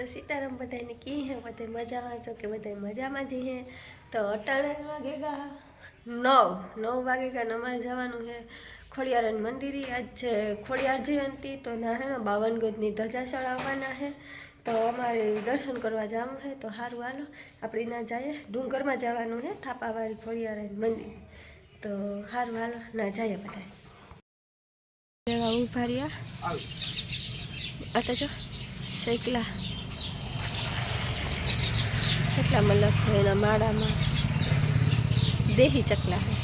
तो सीताराम बधाई ने की है बधाई मजा जो कि बधाई मजा में जी है। तो अटाणे वागेगा 9 वागेगा नमाज जवानु है खोड़ियारन मंदिर। आज खोड़ियार जयंती तो ना है ना 52 गजनी ध्वजा चढ़ाववाना है। तो अमारे दर्शन करवा जाऊँ है तो हारू हालो अपनी ना जाए डूंगर में जवानु है थापावाड़ी खोड़ियारन मंदिर। तो हारू हालो ना जाए बधाई उभा रह्या आता जो सैकला चकला में लखो एना माड़ा में देही चकला है।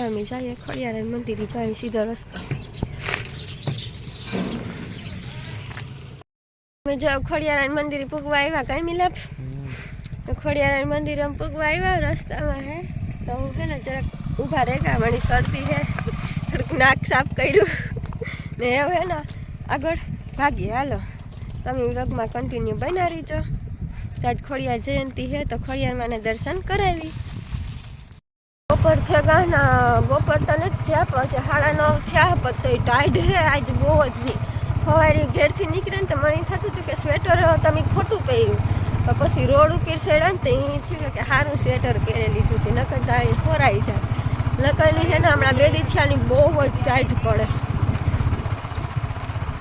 अमी जाइए खोड़ियारन मंदिर जाए सीधा रस्ता में जो खोड़ियारन मंदिर पुगवा आव्या कई मिलाप तो खोड़ियारन मंदिर में पुगवा आव्या रस्ता में है तो हूँ है ना जरा ऊभा रहेगा मनी सर्दी है थोड़क नाक साफ कर्યું ने है ना आगळ भागी हालो तमे व्लॉग में कंटिन्यू बना रहीजो। आज खोड़ियार जयंती है तो खोड़ियार माने दर्शन करावी। बपोर थया ना बपोर तो नहीं थया पछी 9:30 थया पर तो टाइड है आज बहुत नहीं सवारे घेर थी निकळे तो मने थतुं हतुं के स्वेटर तमे खोटું પહેર્યું पछी रोड उकेर चढ़्या ने तो थयुं के हारू स्वेटर પહેરી લીધુं હતું नकर दाई खोराई जाए नकरनी है ना हमणां 2 દી थयानी बहुत टाइट पड़े।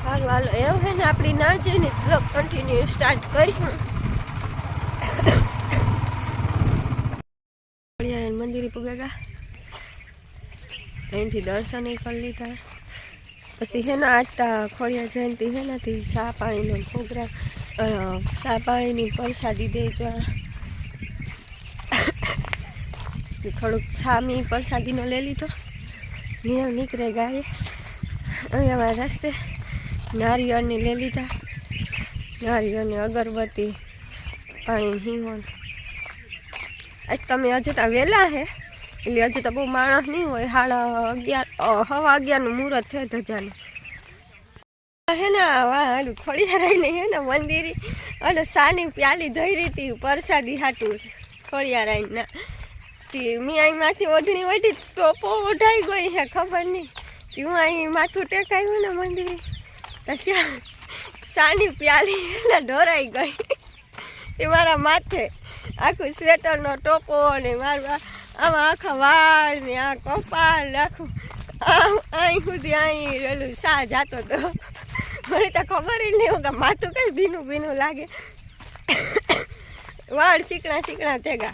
हारू हालो एवं है ने आपणी ना जईने ब्लॉग कंटिन्यू स्टार्ट कर्युं। खोड़ियारन मंदिर पुगेगा अहींथी दर्शन कर लीधा पछी है ना आज खोड़ियार जयंती है ना थी चा पाणी प्रोग्राम चा पाणी परसादी देजो थोड़ुंक छामी परसादी नो ले लीधो नियम निकळे गाये अहीं अमारा रस्ते नारियल ने ले लीधा नारियल ने अगरबत्ती पाणी हींगण। आज तमे हजे तो वेला है એટલે હજી તો બહુ માણસ નહીં હોય 11:30 મુહૂર્ત છે ધજાનું है ना वहाँ खोड़ियार ने है ना मंदिर अलो सानी प्याली धरी थी परसादी हाटू खोड़ियार ना मैं आई माथी ओढ़नी ओढ़ी टोपो ओढ़ाई गई है खबर नहीं तू आई माथू टेकायु ना मंदिर तो सानी प्याली ना ढोराई गई मारा माथे आखू स्वेटर नो टोपो ने मारवा आम आखा वाल ने आ कपाल आखू आई सुधी आई रेलू सा जातो तो મને તો ખબર જ નહીં હોगा માથું કઈ ભીનું ભીનું લાગે વાળ ચીકણા ચીકણા થેગા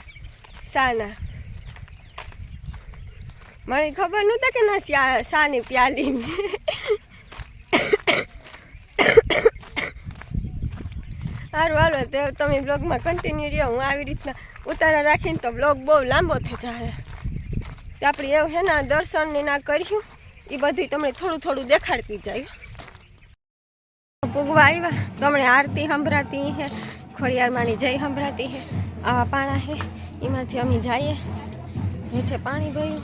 સાના મને ખબર નહોતા કે ના સાની પ્યાલી સારું હાલો તો તમે બ્લોગમાં કન્ટિન્યુ રહ્યો હું આવી રીતના ઉતારા રાખીને તો બ્લોગ બહુ લાંબો થઈ જાય તો આપણે એવું હે ના દર્શન ને ના કર્યું એ બધી તમને થોડું થોડું દેખાડતી જાય। पुगवा आव्या तो हमने आरती संभराती है खोड़ियार मानी जय संभराती है आवा पाणा है एमांथी अमी जाइए हेठे पाणी भर्युं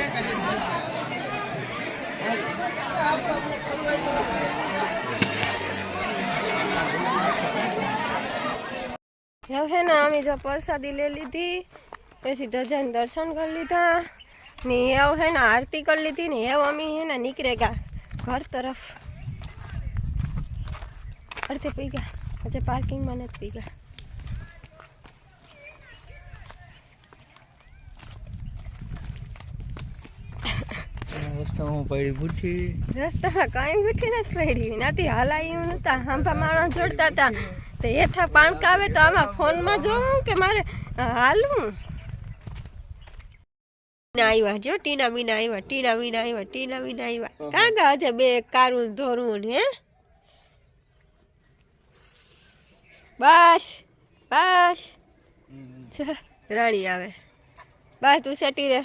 હવે હે ને અમે જો પ્રસાદી લઈ લીધી, પછી ધજાને દર્શન કરી લીધા ને એવું હે ને આરતી કરી લીધી ને એવું અમે હે ને નીકળે ગયા ઘર તરફ. અડધે પી ગયા, આજે પાર્કિંગમાં નથી પી ગયા. રસ્તામાં પડી ભૂઠી, રસ્તામાં કાંઈ ભૂઠી નથી પડી, નથી હલાયું નતા. હાંભા માણસ જોડતા હતા તો હેઠા પાણકા આવે તો આમાં ફોનમાં જોવું કે મારે હાલવું. આવ્યા જો ટીના મીના આવ્યા, ટીના મીના આવ્યા, ટીના મીના આવ્યા. કાં ગા છે બે કારું ધોરું ને? હે બસ બસ રાણી આવે. બસ તું સેટી રે.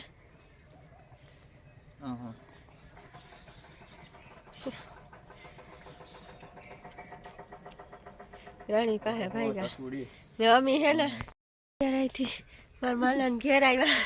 રાણી પાસે ભાઈ ગયા અમે હે ને ઘેર આવી મારા માલાને ઘેર આવ્યા.